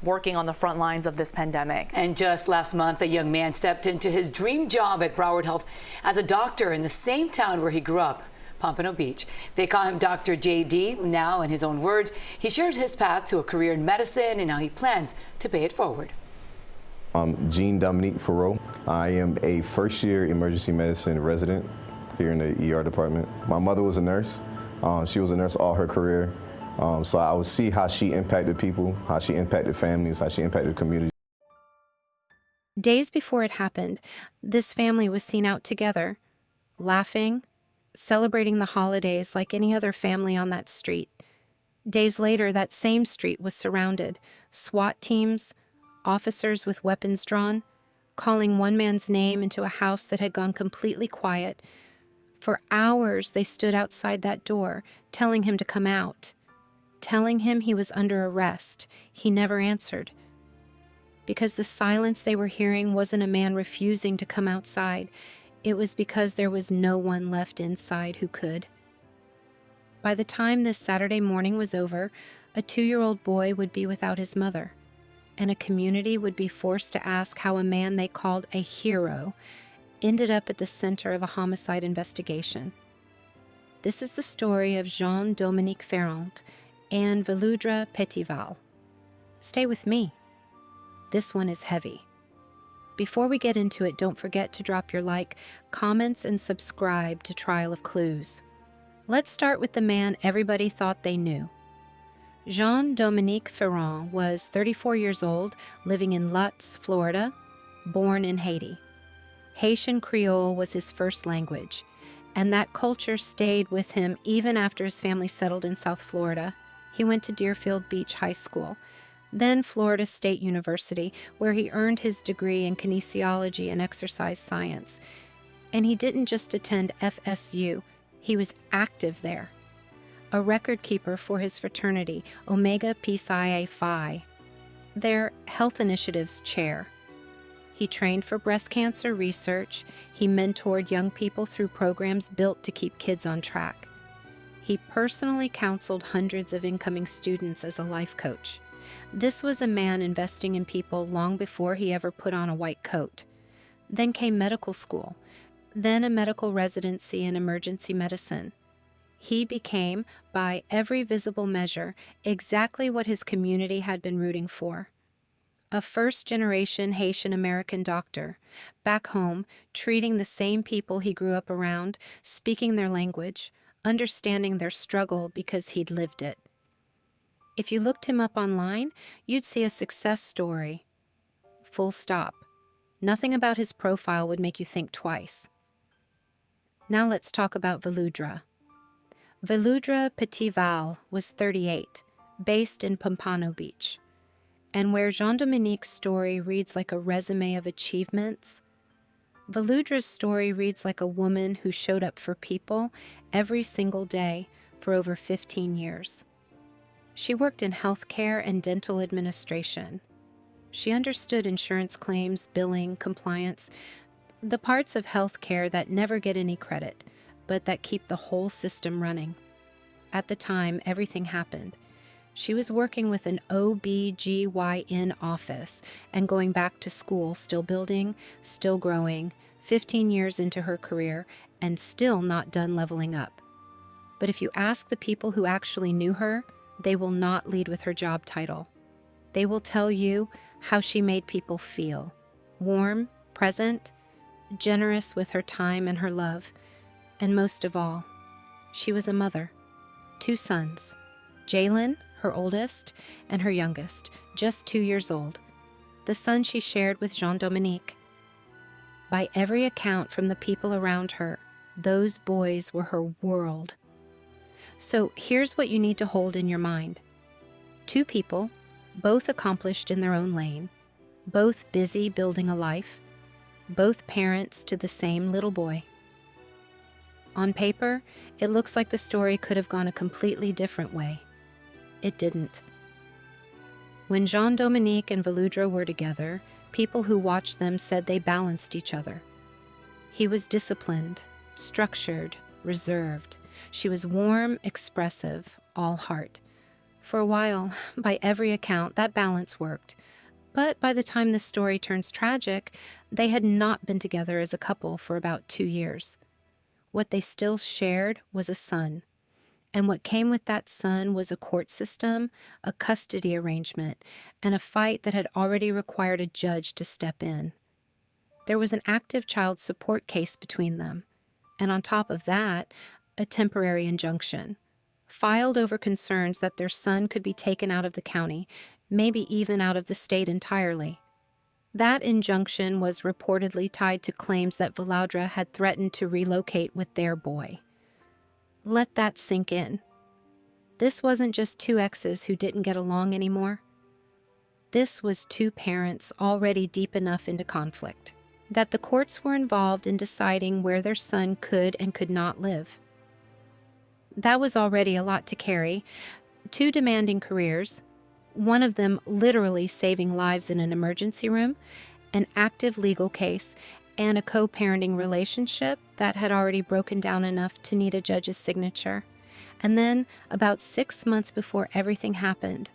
working on the front lines of this pandemic. And just last month, a young man stepped into his dream job at Broward Health as a doctor in the same town where he grew up, Pompano Beach. They call him Dr. JD. Now, in his own words, he shares his path to a career in medicine and how he plans to pay it forward. I'm Jean-Dominique Foureau. I am a first-year emergency medicine resident here in the ER department. My mother was a nurse. She was a nurse all her career. So I would see how she impacted people, how she impacted families, how she impacted communities. Days before it happened, this family was seen out together, laughing, celebrating the holidays like any other family on that street. Days later, that same street was surrounded. SWAT teams, officers with weapons drawn, calling one man's name into a house that had gone completely quiet. For hours, they stood outside that door, telling him to come out, telling him he was under arrest. He never answered. Because the silence they were hearing wasn't a man refusing to come outside. It was because there was no one left inside who could. By the time this Saturday morning was over, a 2-year-old boy would be without his mother, and a community would be forced to ask how a man they called a hero ended up at the center of a homicide investigation. This is the story of Jean-Dominique Foureau and Veloudra Petit-Val. Stay with me. This one is heavy. Before we get into it, don't forget to drop your like, comments, and subscribe to Trial of Clues. Let's start with the man everybody thought they knew. Jean-Dominique Foureau was 34 years old, living in Lutz, Florida, born in Haiti. Haitian Creole was his first language, and that culture stayed with him even after his family settled in South Florida. He went to Deerfield Beach High School, then Florida State University, where he earned his degree in kinesiology and exercise science. And he didn't just attend FSU, he was active there. A record keeper for his fraternity, Omega Psi Phi, their health initiatives chair. He trained for breast cancer research. He mentored young people through programs built to keep kids on track. He personally counseled hundreds of incoming students as a life coach. This was a man investing in people long before he ever put on a white coat. Then came medical school, then a medical residency in emergency medicine. He became, by every visible measure, exactly what his community had been rooting for. A first-generation Haitian-American doctor, back home, treating the same people he grew up around, speaking their language, understanding their struggle because he'd lived it. If you looked him up online, you'd see a success story. Full stop. Nothing about his profile would make you think twice. Now let's talk about Veloudra. Veloudra Petit-Val was 38, based in Pompano Beach. And where Jean-Dominique's story reads like a resume of achievements, Veloudra's story reads like a woman who showed up for people every single day for over 15 years. She worked in healthcare and dental administration. She understood insurance claims, billing, compliance, the parts of healthcare that never get any credit, but that keep the whole system running. At the time everything happened, she was working with an OB/GYN office and going back to school, still building, still growing, 15 years into her career, and still not done leveling up. But if you ask the people who actually knew her, they will not lead with her job title. They will tell you how she made people feel. Warm, present, generous with her time and her love. And most of all, she was a mother. 2 sons, Jalen, her oldest, and her youngest, just 2 years old, the son she shared with Jean-Dominique. By every account from the people around her, those boys were her world. So here's what you need to hold in your mind. 2 people, both accomplished in their own lane, both busy building a life, both parents to the same little boy. On paper, it looks like the story could have gone a completely different way. It didn't. When Jean-Dominique and Veloudra were together, people who watched them said they balanced each other. He was disciplined, structured, reserved. She was warm, expressive, all heart. For a while, by every account, that balance worked. But by the time this story turns tragic, they had not been together as a couple for about 2 years. What they still shared was a son. And what came with that son was a court system, a custody arrangement, and a fight that had already required a judge to step in. There was an active child support case between them, and on top of that, a temporary injunction, filed over concerns that their son could be taken out of the county, maybe even out of the state entirely. That injunction was reportedly tied to claims that Veloudra had threatened to relocate with their boy. Let that sink in. This wasn't just two exes who didn't get along anymore. This was two parents already deep enough into conflict that the courts were involved in deciding where their son could and could not live. That was already a lot to carry. Two demanding careers, one of them literally saving lives in an emergency room, an active legal case, and a co-parenting relationship that had already broken down enough to need a judge's signature. And then, about 6 months before everything happened,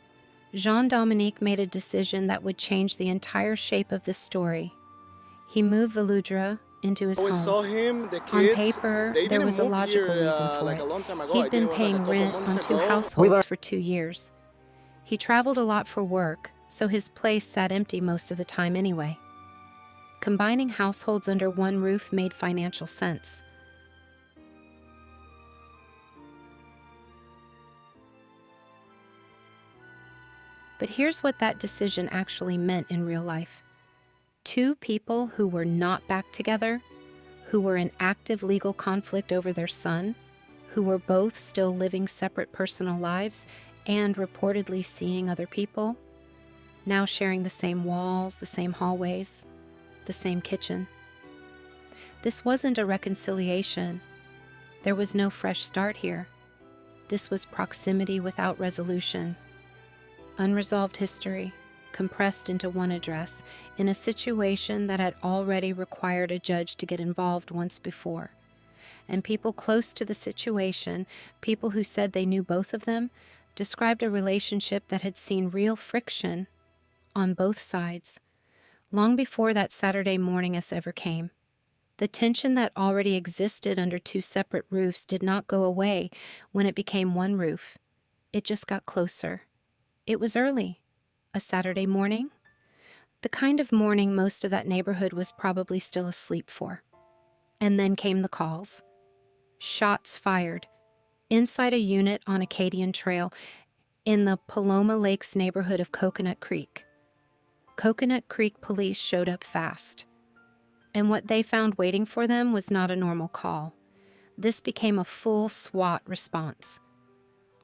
Jean-Dominique made a decision that would change the entire shape of this story. He moved Veloudra into his home. Saw him, the kids, on paper, there was a logical reason for it. He'd been paying rent on 2 households for 2 years. He traveled a lot for work, so his place sat empty most of the time anyway. Combining households under one roof made financial sense. But here's what that decision actually meant in real life. Two people who were not back together, who were in active legal conflict over their son, who were both still living separate personal lives and reportedly seeing other people, now sharing the same walls, the same hallways, the same kitchen. This wasn't a reconciliation. There was no fresh start here. This was proximity without resolution. Unresolved history, compressed into one address, in a situation that had already required a judge to get involved once before. And people close to the situation, people who said they knew both of them, described a relationship that had seen real friction on both sides, long before that Saturday morning as ever came. The tension that already existed under two separate roofs did not go away when it became one roof. It just got closer. It was early. A Saturday morning? The kind of morning most of that neighborhood was probably still asleep for. And then came the calls. Shots fired. Inside a unit on Acadian Trail in the Paloma Lakes neighborhood of Coconut Creek. Coconut Creek police showed up fast. And what they found waiting for them was not a normal call. This became a full SWAT response.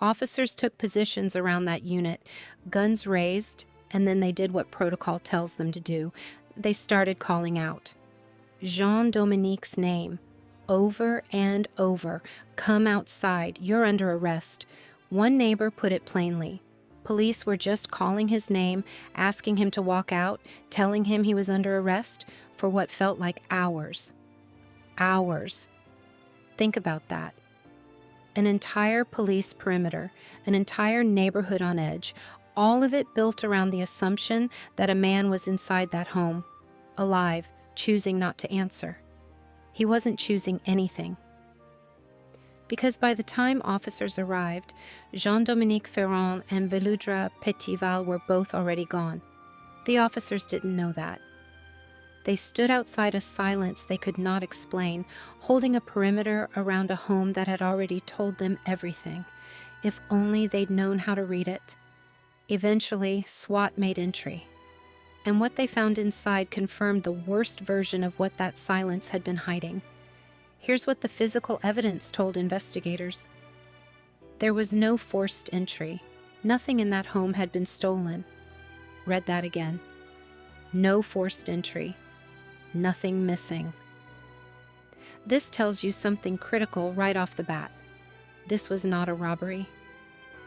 Officers took positions around that unit, guns raised, and then they did what protocol tells them to do. They started calling out Jean-Dominique's name, over and over. Come outside, you're under arrest. One neighbor put it plainly. Police were just calling his name, asking him to walk out, telling him he was under arrest for what felt like hours. Hours. Think about that. An entire police perimeter, an entire neighborhood on edge, all of it built around the assumption that a man was inside that home, alive, choosing not to answer. He wasn't choosing anything. Because by the time officers arrived, Jean-Dominique Foureau and Veloudra Petit-Val were both already gone. The officers didn't know that. They stood outside a silence they could not explain, holding a perimeter around a home that had already told them everything. If only they'd known how to read it. Eventually, SWAT made entry. And what they found inside confirmed the worst version of what that silence had been hiding. Here's what the physical evidence told investigators. There was no forced entry. Nothing in that home had been stolen. Read that again. No forced entry. Nothing missing. This tells you something critical right off the bat. This was not a robbery.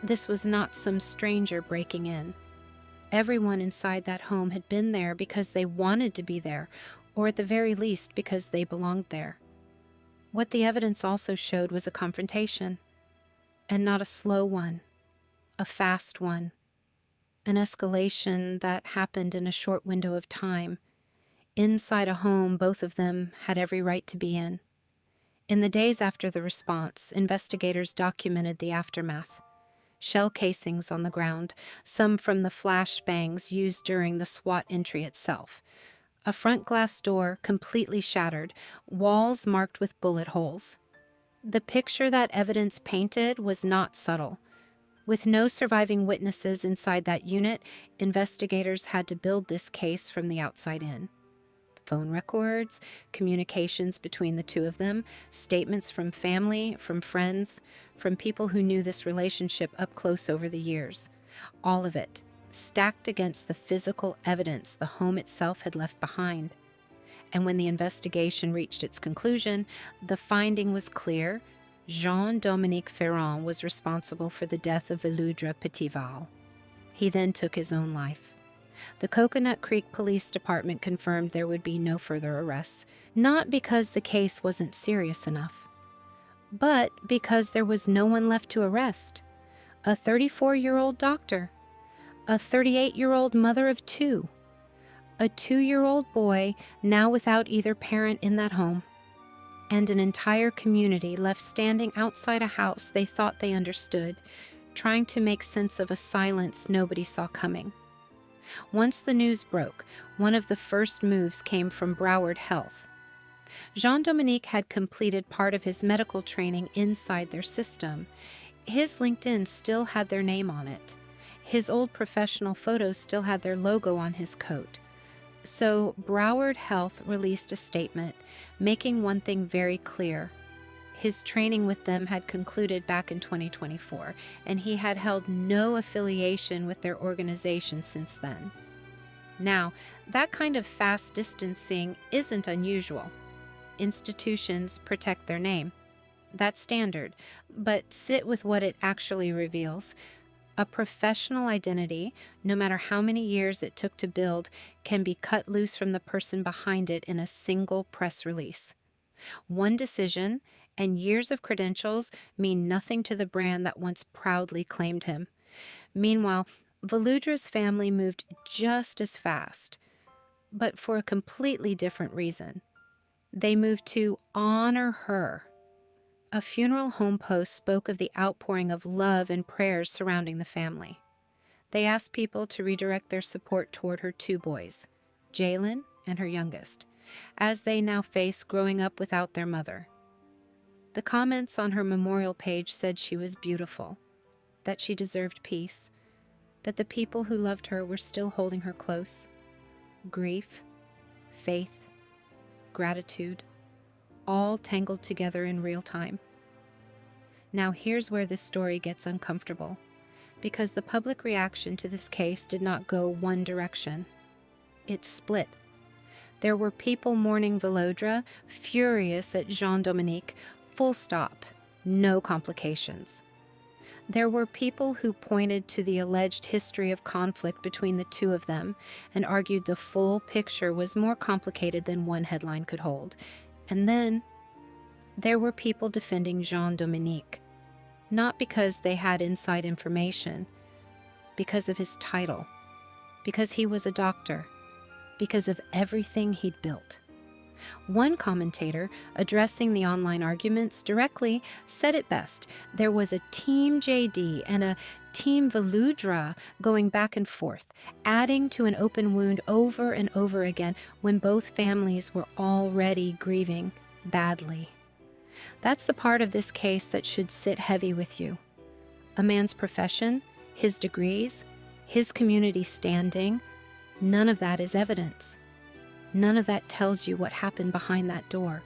This was not some stranger breaking in. Everyone inside that home had been there because they wanted to be there, or at the very least because they belonged there. What the evidence also showed was a confrontation, and not a slow one, a fast one, an escalation that happened in a short window of time, inside a home both of them had every right to be in. In the days after the response, investigators documented the aftermath. Shell casings on the ground, some from the flashbangs used during the SWAT entry itself. A front glass door completely shattered, walls marked with bullet holes. The picture that evidence painted was not subtle. With no surviving witnesses inside that unit, investigators had to build this case from the outside in. Phone records, communications between the two of them, statements from family, from friends, from people who knew this relationship up close over the years. All of it stacked against the physical evidence the home itself had left behind. And when the investigation reached its conclusion, the finding was clear. Jean-Dominique Foureau was responsible for the death of Veloudra Petit-Val. He then took his own life. The Coconut Creek Police Department confirmed there would be no further arrests, not because the case wasn't serious enough, but because there was no one left to arrest. A 34-year-old doctor, a 38-year-old mother of two, a 2-year-old boy now without either parent in that home, and an entire community left standing outside a house they thought they understood, trying to make sense of a silence nobody saw coming. Once the news broke, one of the first moves came from Broward Health. Jean-Dominique had completed part of his medical training inside their system. His LinkedIn still had their name on it. His old professional photos still had their logo on his coat. So Broward Health released a statement, making one thing very clear. His training with them had concluded back in 2024, and he had held no affiliation with their organization since then. Now, that kind of fast distancing isn't unusual. Institutions protect their name. That's standard, but sit with what it actually reveals. A professional identity, no matter how many years it took to build, can be cut loose from the person behind it in a single press release. One decision and years of credentials mean nothing to the brand that once proudly claimed him. Meanwhile, Veloudra's family moved just as fast, but for a completely different reason. They moved to honor her. A funeral home post spoke of the outpouring of love and prayers surrounding the family. They asked people to redirect their support toward her two boys, Jalen and her youngest, as they now face growing up without their mother. The comments on her memorial page said she was beautiful, that she deserved peace, that the people who loved her were still holding her close. Grief, faith, gratitude, all tangled together in real time. Now here's where this story gets uncomfortable, because the public reaction to this case did not go one direction. It split. There were people mourning Veloudra, furious at Jean-Dominique, full stop, no complications. There were people who pointed to the alleged history of conflict between the two of them and argued the full picture was more complicated than one headline could hold. And then there were people defending Jean-Dominique, not because they had inside information, because of his title, because he was a doctor, because of everything he'd built. One commentator, addressing the online arguments directly, said it best. There was a Team JD and a Team Veloudra going back and forth, adding to an open wound over and over again when both families were already grieving badly. That's the part of this case that should sit heavy with you. A man's profession, his degrees, his community standing, none of that is evidence. None of that tells you what happened behind that door.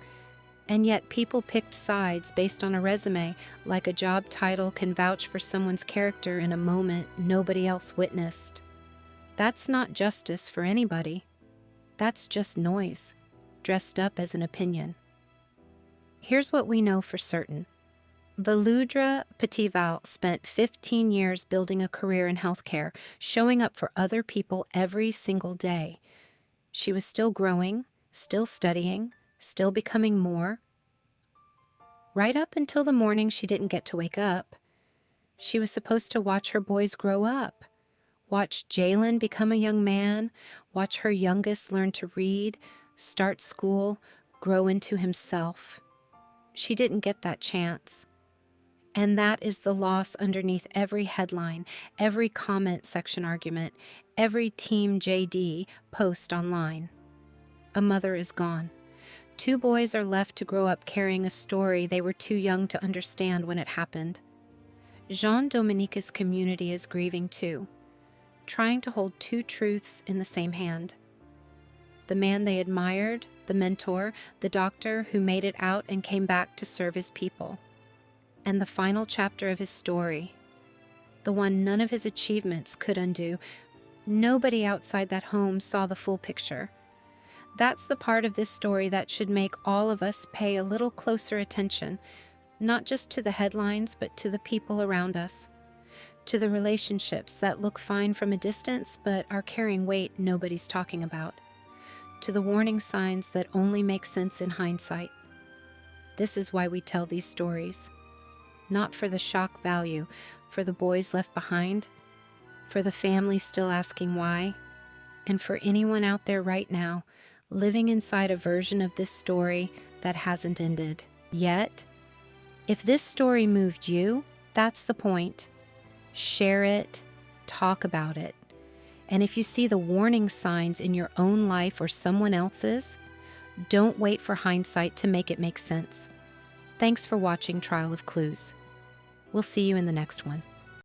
And yet people picked sides based on a resume, like a job title can vouch for someone's character in a moment nobody else witnessed. That's not justice for anybody. That's just noise, dressed up as an opinion. Here's what we know for certain. Veloudra Petit-Val spent 15 years building a career in healthcare, showing up for other people every single day. She was still growing, still studying, still becoming more. Right up until the morning she didn't get to wake up. She was supposed to watch her boys grow up, watch Jalen become a young man, watch her youngest learn to read, start school, grow into himself. She didn't get that chance. And that is the loss underneath every headline, every comment section argument, every Team JD post online. A mother is gone. 2 boys are left to grow up carrying a story they were too young to understand when it happened. Jean-Dominique's community is grieving too, trying to hold 2 truths in the same hand. The man they admired, the mentor, the doctor who made it out and came back to serve his people. And the final chapter of his story, the one none of his achievements could undo. Nobody outside that home saw the full picture. That's the part of this story that should make all of us pay a little closer attention, not just to the headlines, but to the people around us, to the relationships that look fine from a distance but are carrying weight nobody's talking about, to the warning signs that only make sense in hindsight. This is why we tell these stories. Not for the shock value, for the boys left behind, for the family still asking why, and for anyone out there right now living inside a version of this story that hasn't ended yet. If this story moved you, that's the point. Share it, talk about it. And if you see the warning signs in your own life or someone else's, don't wait for hindsight to make it make sense. Thanks for watching Trial of Clues. We'll see you in the next one.